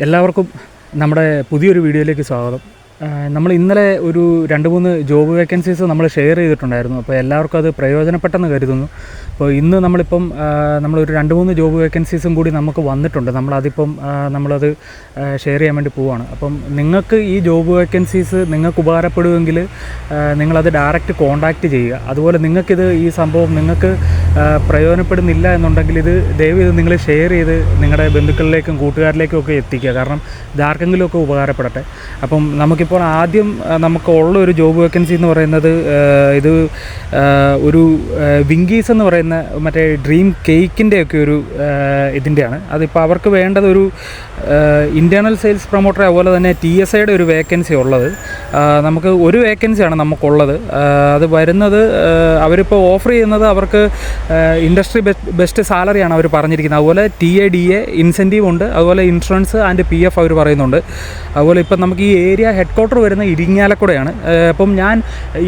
എല്ലാവർക്കും നമ്മുടെ പുതിയൊരു വീഡിയോയിലേക്ക് സ്വാഗതം. നമ്മൾ ഇന്നലെ ഒരു 2-3 ജോബ് വേക്കൻസീസ് നമ്മൾ ഷെയർ ചെയ്തിട്ടുണ്ടായിരുന്നു. അപ്പോൾ എല്ലാവർക്കും അത് പ്രയോജനപ്പെട്ടെന്ന് കരുതുന്നു. അപ്പോൾ ഇന്ന് നമ്മളൊരു 2-3 ജോബ് വേക്കൻസീസും കൂടി നമുക്ക് വന്നിട്ടുണ്ട്. നമ്മളത് ഷെയർ ചെയ്യാൻ വേണ്ടി പോവുകയാണ്. അപ്പം നിങ്ങൾക്ക് ഈ ജോബ് വേക്കൻസീസ് നിങ്ങൾക്ക് ഉപകാരപ്പെടുമെങ്കിൽ നിങ്ങളത് ഡയറക്റ്റ് കോൺടാക്റ്റ് ചെയ്യുക. അതുപോലെ ഈ സംഭവം നിങ്ങൾക്ക് പ്രയോജനപ്പെടുന്നില്ല എന്നുണ്ടെങ്കിൽ ദയവ് ഇത് നിങ്ങൾ ഷെയർ ചെയ്ത് നിങ്ങളുടെ ബന്ധുക്കളിലേക്കും കൂട്ടുകാരിലേക്കും ഒക്കെ എത്തിക്കുക. കാരണം ഇതാർക്കെങ്കിലുമൊക്കെ ഉപകാരപ്പെടട്ടെ. അപ്പം നമുക്കിപ്പോൾ ആദ്യം നമുക്കുള്ള ഒരു ജോബ് വേക്കൻസി എന്ന് പറയുന്നത് ഇത് ഒരു വിങ്കീസ് എന്ന് പറയുന്ന മറ്റേ ഡ്രീം കേക്കിൻ്റെയൊക്കെ ഒരു ഇതിൻ്റെയാണ്. അതിപ്പോൾ അവർക്ക് വേണ്ടത് ഒരു ഇൻറ്റേർണൽ സെയിൽസ് പ്രൊമോട്ടർ, അതുപോലെ തന്നെ TSIയുടെ ഒരു വേക്കൻസി ഉള്ളത്. നമുക്ക് ഒരു വേക്കൻസിയാണ് നമുക്കുള്ളത്. അത് വരുന്നത് അവരിപ്പോൾ ഓഫർ ചെയ്യുന്നത് അവർക്ക് ഇൻഡസ്ട്രി ബെസ്റ്റ് സാലറിയാണ് അവർ പറഞ്ഞിരിക്കുന്നത്. അതുപോലെ TADA ഇൻസെൻറ്റീവ് ഉണ്ട്, അതുപോലെ ഇൻഷുറൻസ് ആൻഡ് PF അവർ പറയുന്നുണ്ട്. അതുപോലെ ഇപ്പം നമുക്ക് ഈ ഏരിയ ഹെഡ് ക്വാർട്ടർ വരുന്ന ഇരിങ്ങാലക്കുടയാണ്. അപ്പം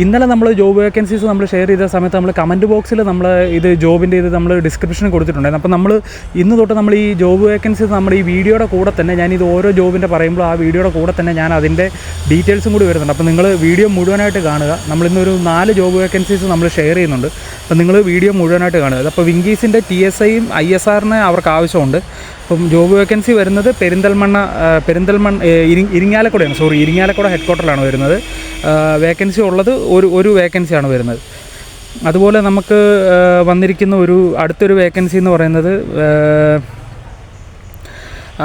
ഇന്നലെ നമ്മൾ ജോബ് വേക്കൻസീസ് നമ്മൾ ഷെയർ ചെയ്ത സമയത്ത് നമ്മൾ കമൻറ്റ് ബോക്സിൽ ഇത് ജോബിൻ്റെ നമ്മൾ ഡിസ്ക്രിപ്ഷനിൽ കൊടുത്തിട്ടുണ്ടായിരുന്നു. അപ്പം ഇന്ന് തൊട്ട് നമ്മൾ ഈ ജോബ് വേക്കൻസീസ് നമ്മുടെ ഈ വീഡിയോയുടെ കൂടെ തന്നെ ഞാനിത് ഓരോ ജോബിൻ്റെ പറയുമ്പോൾ ആ വീഡിയോയുടെ കൂടെ തന്നെ ഞാൻ അതിൻ്റെ ഡീറ്റെയിൽസും കൂടി വരുന്നുണ്ട്. അപ്പോൾ നിങ്ങൾ വീഡിയോ മുഴുവനായിട്ട് കാണുക. നമ്മളിന്നൊരു 4 ജോബ് വേക്കൻസീസ് നമ്മൾ ഷെയർ ചെയ്യുന്നുണ്ട്. അപ്പോൾ നിങ്ങൾ വീഡിയോ മുഴുവനായിട്ട് കാണുക. അപ്പോൾ വിങ്കീസിൻ്റെ TSIയും ISRന് അവർക്ക് ആവശ്യമുണ്ട്. അപ്പം ജോബ് വേക്കൻസി വരുന്നത് ഇരിങ്ങാലക്കുട ഹെഡ് ക്വാർട്ടറിലാണ് വരുന്നത്. വേക്കൻസി ഉള്ളത് ഒരു വേക്കൻസിയാണ് വരുന്നത്. അതുപോലെ നമുക്ക് വന്നിരിക്കുന്ന അടുത്തൊരു വേക്കൻസി എന്ന് പറയുന്നത്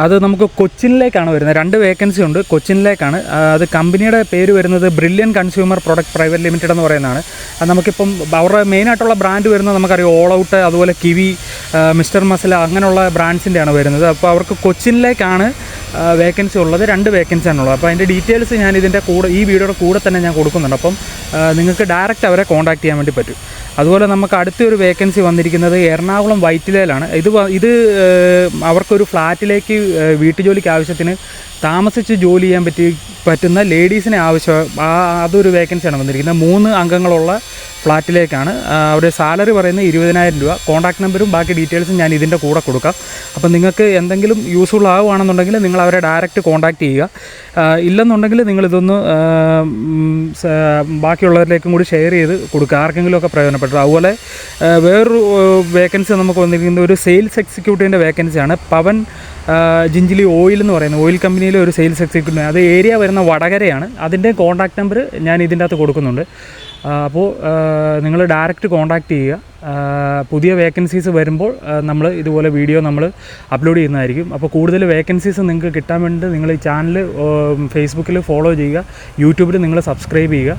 അത് നമുക്ക് കൊച്ചിനിലേക്കാണ് വരുന്നത്. 2 വേക്കൻസി ഉണ്ട്, കൊച്ചിനിലേക്കാണ്. അത് കമ്പനിയുടെ പേര് വരുന്നത് brilliant consumer product private limited എന്ന് പറയുന്നതാണ്. അത് നമുക്കിപ്പം അവരുടെ മെയിനായിട്ടുള്ള ബ്രാൻഡ് വരുന്നത് നമുക്കറിയാം ഓൾ ഔട്ട്, അതുപോലെ കിവി, മിസ്റ്റർ മസില, അങ്ങനെയുള്ള ബ്രാൻഡ്സിൻ്റെയാണ് വരുന്നത്. അപ്പോൾ അവർക്ക് കൊച്ചിനിലേക്കാണ് വേക്കൻസി ഉള്ളത്. 2 വേക്കൻസിയാണുള്ളത്. അപ്പോൾ അതിൻ്റെ ഡീറ്റെയിൽസ് ഞാൻ ഇതിൻ്റെ കൂടെ ഈ വീഡിയോയുടെ കൂടെ തന്നെ ഞാൻ കൊടുക്കുന്നുണ്ട്. അപ്പം നിങ്ങൾക്ക് ഡയറക്റ്റ് അവരെ കോൺടാക്ട് ചെയ്യാൻ വേണ്ടി പറ്റും. അതുപോലെ നമുക്ക് അടുത്തൊരു വേക്കൻസി വന്നിരിക്കുന്നത് എറണാകുളം വൈറ്റിലയിലാണ്. ഇത് അവർക്കൊരു ഫ്ലാറ്റിലേക്ക് വീട്ടുജോലിക്ക് ആവശ്യത്തിന് താമസിച്ച് ജോലി ചെയ്യാൻ പറ്റുന്ന ലേഡീസിനെ അതൊരു വേക്കൻസിയാണ് വന്നിരിക്കുന്നത്. 3 അംഗങ്ങളുള്ള ഫ്ലാറ്റിലേക്കാണ്. അവരുടെ സാലറി പറയുന്നത് 20,000 രൂപ. കോൺടാക്ട് നമ്പറും ബാക്കി ഡീറ്റെയിൽസും ഞാൻ ഇതിൻ്റെ കൂടെ കൊടുക്കാം. അപ്പം നിങ്ങൾക്ക് എന്തെങ്കിലും യൂസ്ഫുൾ ആവുകയാണെന്നുണ്ടെങ്കിൽ നിങ്ങൾ അവരെ ഡയറക്റ്റ് കോൺടാക്ട് ചെയ്യുക. ഇല്ലെന്നുണ്ടെങ്കിൽ നിങ്ങളിതൊന്ന് ബാക്കിയുള്ളവരിലേക്കും കൂടി ഷെയർ ചെയ്ത് കൊടുക്കുക, ആർക്കെങ്കിലുമൊക്കെ പ്രയോജനപ്പെട്ടു. അതുപോലെ വേറൊരു വേക്കൻസി നമുക്ക് വന്നിരിക്കുന്നത് ഒരു സെയിൽസ് എക്സിക്യൂട്ടീവിൻ്റെ വേക്കൻസിയാണ്. പവൻ ജിഞ്ചിലി ഓയിൽ എന്ന് പറയുന്നത് ഓയിൽ കമ്പനിയിലെ ഒരു സെയിൽസ് എക്സിക്യൂട്ടീവ്. അത് ഏരിയ വരുന്ന വടകരയാണ്. അതിൻ്റെ കോൺടാക്ട് നമ്പർ ഞാൻ ഇതിൻ്റെ അകത്ത് കൊടുക്കുന്നുണ്ട്. അപ്പോൾ നിങ്ങൾ ഡയറക്റ്റ് കോൺടാക്റ്റ് ചെയ്യുക. പുതിയ വേക്കൻസീസ് വരുമ്പോൾ നമ്മൾ ഇതുപോലെ വീഡിയോ നമ്മൾ അപ്ലോഡ് ചെയ്യുന്നതായിരിക്കും. അപ്പോൾ കൂടുതൽ വേക്കൻസീസ് നിങ്ങൾക്ക് കിട്ടാൻ വേണ്ടി നിങ്ങൾ ഈ ചാനൽ ഫേസ്ബുക്കിൽ ഫോളോ ചെയ്യുക, യൂട്യൂബിൽ നിങ്ങൾ സബ്സ്ക്രൈബ് ചെയ്യുക.